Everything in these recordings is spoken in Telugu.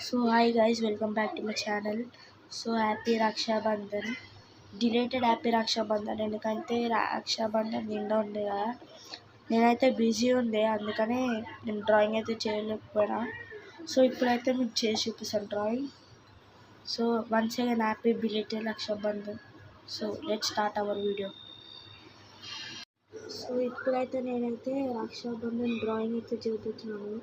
So hi guys, welcome back to my channel. So happy Raksha Bandhan. Deleted happy Raksha Bandhan ఎందుకంటే Raksha Bandhan నిండా ఉంది కదా. నేనైతే బిజీ ఉండే అందుకనే నేను డ్రాయింగ్ అయితే చేయలేకపోయినా. సో ఇప్పుడైతే మీకు చేసి చూపిస్తాను drawing. So once again happy belated Raksha Bandhan. So let's start our video. So ఇప్పుడైతే నేనైతే Raksha Bandhan డ్రాయింగ్ అయితే చేయబోతున్నాను.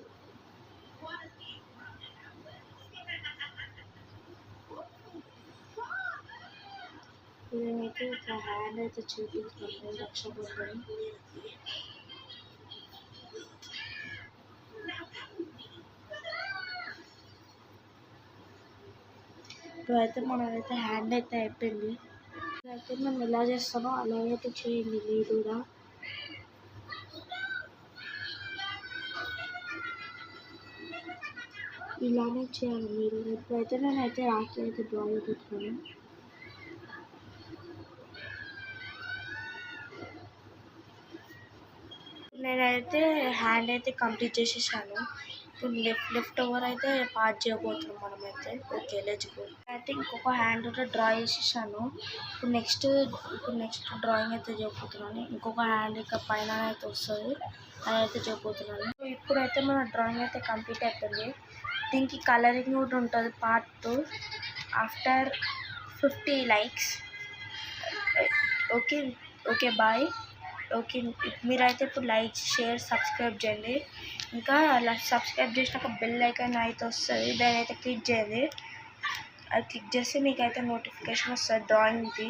నేనైతే ఇట్లా హ్యాండ్ అయితే చూపించుకున్నాను రక్షాబంధన్. ఇప్పుడైతే మనమైతే హ్యాండ్ అయితే అయిపోయింది. ఇప్పుడైతే మనం ఎలా చేస్తామో అలాగైతే చేయండి మీరు కూడా. ఇలానే చేయాలి మీరు. ఇప్పుడైతే నేనైతే రాఖీ అయితే డ్రా అయిపోతున్నాను. నేనైతే హ్యాండ్ అయితే కంప్లీట్ చేసేసాను. ఇప్పుడు లెఫ్ట్ ఓవర్ అయితే పార్ట్ చేయబోతున్నాం మనమైతే. Okay let's go. అయితే ఇంకొక హ్యాండ్ అయితే డ్రా చేసేసాను. ఇప్పుడు నెక్స్ట్ డ్రాయింగ్ అయితే చేయబోతున్నాను. ఇంకొక హ్యాండ్ ఇక పైన అయితే వస్తుంది, అదైతే చేయబోతున్నాను. ఇప్పుడైతే మన డ్రాయింగ్ అయితే కంప్లీట్ అయిపోయింది. దీనికి కలరింగ్ కూడా ఉంటుంది part 2 after 50 likes. Okay bye. Okay మీరైతే ఇప్పుడు లైక్ షేర్ సబ్స్క్రైబ్ చేయండి. ఇంకా అలా సబ్స్క్రైబ్ చేసినాక బెల్ ఐకాన్ అయితే వస్తుంది, దాని అయితే క్లిక్ చేయండి. అది క్లిక్ చేస్తే మీకైతే నోటిఫికేషన్ వస్తుంది డ్రాయింగ్ది.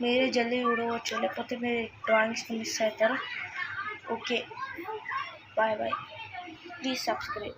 మీరే జల్దీ చూడవచ్చు, లేకపోతే మీరు డ్రాయింగ్స్ మిస్ అవుతారు. Okay bye. Please subscribe.